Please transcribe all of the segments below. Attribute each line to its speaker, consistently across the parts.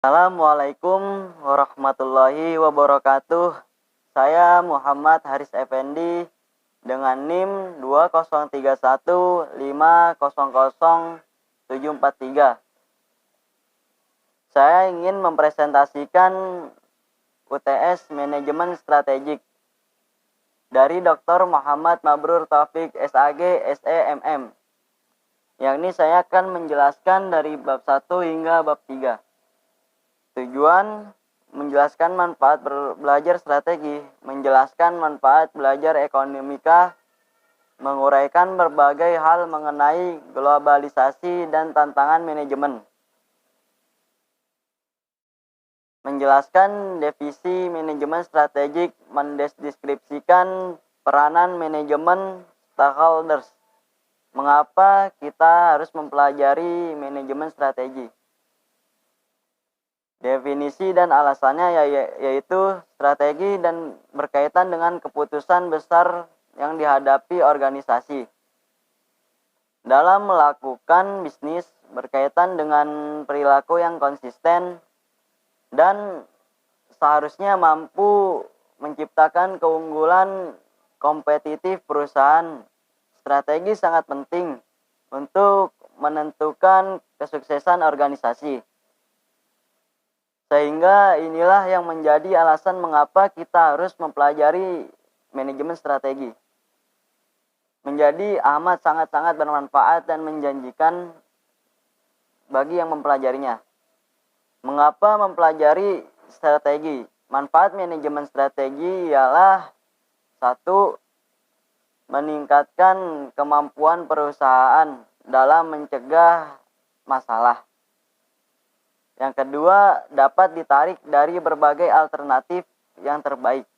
Speaker 1: Assalamualaikum warahmatullahi wabarakatuh. Saya Muhammad Haris Effendi dengan NIM 2031500743. Saya ingin mempresentasikan UTS Manajemen Strategik dari Dr. Muhammad Mabrur Taufik SAG SEMM. Yang ini saya akan menjelaskan dari bab 1 hingga bab 3. Tujuan menjelaskan manfaat belajar strategi, menjelaskan manfaat belajar ekonomika, menguraikan berbagai hal mengenai globalisasi dan tantangan manajemen. Menjelaskan definisi manajemen strategik, mendeskripsikan peranan manajemen stakeholders. Mengapa kita harus mempelajari manajemen strategi? Definisi dan alasannya yaitu strategi dan berkaitan dengan keputusan besar yang dihadapi organisasi. Dalam melakukan bisnis berkaitan dengan perilaku yang konsisten dan seharusnya mampu menciptakan keunggulan kompetitif perusahaan. Strategi sangat penting untuk menentukan kesuksesan organisasi. Sehingga inilah yang menjadi alasan mengapa kita harus mempelajari manajemen strategi. Menjadi amat sangat-sangat bermanfaat dan menjanjikan bagi yang mempelajarinya. Mengapa mempelajari strategi? Manfaat manajemen strategi ialah 1. Meningkatkan kemampuan perusahaan dalam mencegah masalah. Yang kedua, dapat ditarik dari berbagai alternatif yang terbaik.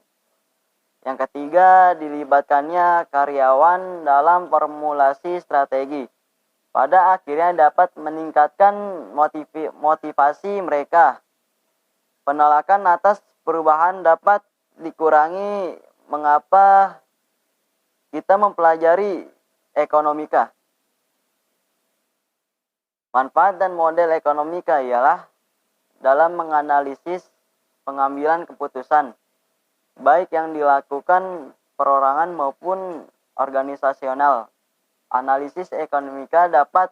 Speaker 1: Yang ketiga, dilibatkannya karyawan dalam formulasi strategi. Pada akhirnya dapat meningkatkan motivasi mereka. Penolakan atas perubahan dapat dikurangi. Mengapa kita mempelajari ekonomika? Manfaat dan model ekonomika ialah dalam menganalisis pengambilan keputusan, baik yang dilakukan perorangan maupun organisasional. Analisis ekonomika dapat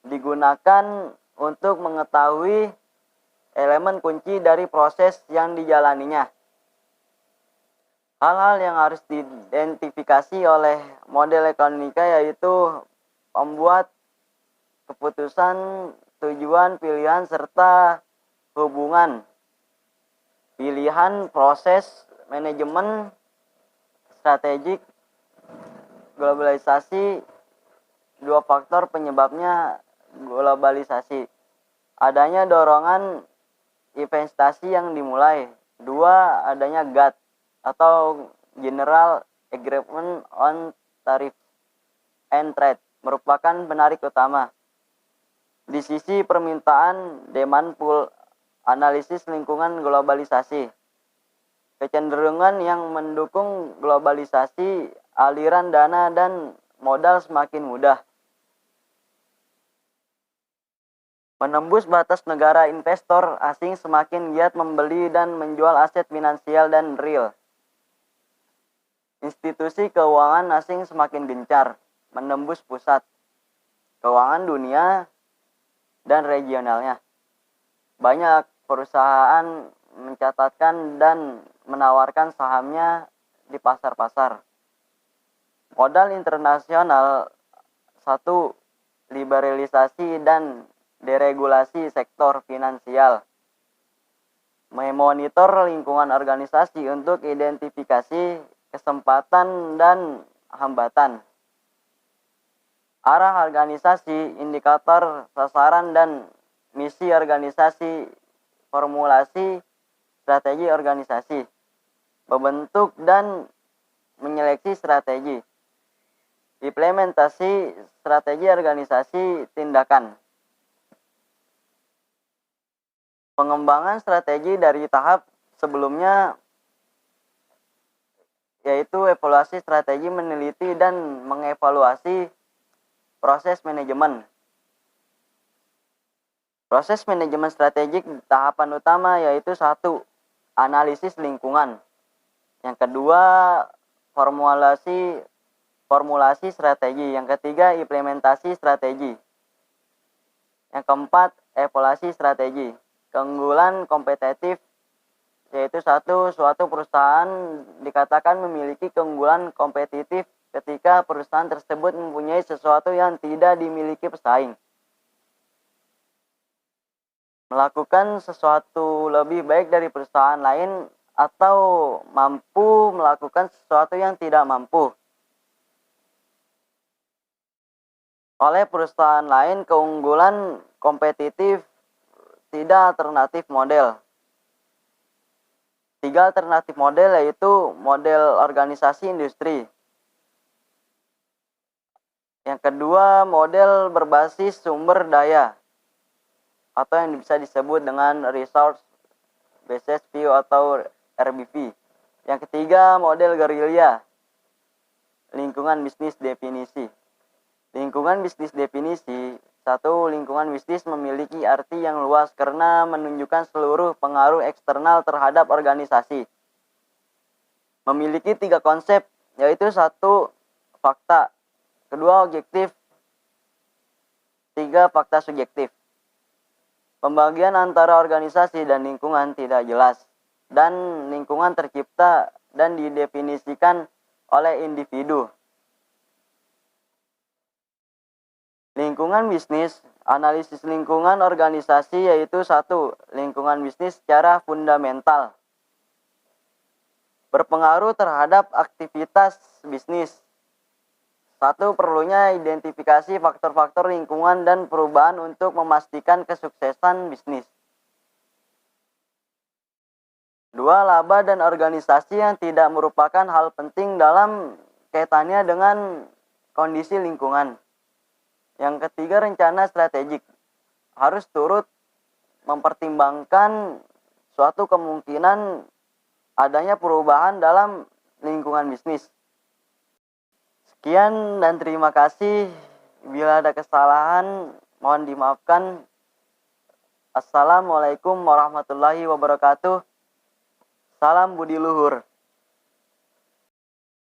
Speaker 1: digunakan untuk mengetahui elemen kunci dari proses yang dijalaninya. Hal-hal yang harus diidentifikasi oleh model ekonomika yaitu membuat keputusan, tujuan, pilihan, serta hubungan. Pilihan, proses, manajemen, strategik, globalisasi, 2 faktor penyebabnya globalisasi. Adanya dorongan investasi yang dimulai. 2. Adanya GATT atau General Agreement on Tariff and Trade merupakan penarik utama. Di sisi permintaan, demand pull, analisis lingkungan globalisasi. Kecenderungan yang mendukung globalisasi, aliran dana dan modal semakin mudah. Menembus batas negara, investor asing semakin giat membeli dan menjual aset finansial dan real. Institusi keuangan asing semakin gencar menembus pusat keuangan dunia dan regionalnya. Banyak perusahaan mencatatkan dan menawarkan sahamnya di pasar-pasar. Modal internasional. 1. Liberalisasi dan deregulasi sektor finansial. Memonitor lingkungan organisasi untuk identifikasi kesempatan dan hambatan. Arah organisasi, indikator, sasaran, dan misi organisasi, formulasi, strategi organisasi, membentuk dan menyeleksi strategi, implementasi strategi organisasi, tindakan. Pengembangan strategi dari tahap sebelumnya yaitu evaluasi strategi, meneliti dan mengevaluasi proses manajemen. Proses manajemen strategik tahapan utama yaitu 1. Analisis lingkungan. Yang kedua, formulasi strategi. Yang ketiga, implementasi strategi. Yang keempat, evaluasi strategi. Keunggulan kompetitif yaitu 1. Suatu perusahaan dikatakan memiliki keunggulan kompetitif ketika perusahaan tersebut mempunyai sesuatu yang tidak dimiliki pesaing. Melakukan sesuatu lebih baik dari perusahaan lain atau mampu melakukan sesuatu yang tidak mampu oleh perusahaan lain. Keunggulan kompetitif. Tidak alternatif model. 3 alternatif model yaitu model organisasi industri. Yang kedua, model berbasis sumber daya atau yang bisa disebut dengan resource based view atau RBV. Yang ketiga, model gerilya, lingkungan bisnis definisi. Lingkungan bisnis definisi. 1. Lingkungan bisnis memiliki arti yang luas karena menunjukkan seluruh pengaruh eksternal terhadap organisasi. Memiliki 3 konsep, yaitu 1. Fakta, 2. Objektif, 3. Fakta subjektif. Pembagian antara organisasi dan lingkungan tidak jelas, dan lingkungan tercipta dan didefinisikan oleh individu. Lingkungan bisnis. Analisis lingkungan organisasi yaitu 1. Lingkungan bisnis secara fundamental berpengaruh terhadap aktivitas bisnis. 1. Perlunya identifikasi faktor-faktor lingkungan dan perubahan untuk memastikan kesuksesan bisnis. 2. Laba dan organisasi yang tidak merupakan hal penting dalam kaitannya dengan kondisi lingkungan. Yang ketiga, rencana strategik. Harus turut mempertimbangkan suatu kemungkinan adanya perubahan dalam lingkungan bisnis. Sekian dan terima kasih. Bila ada kesalahan, mohon dimaafkan. Assalamualaikum warahmatullahi wabarakatuh. Salam budi luhur.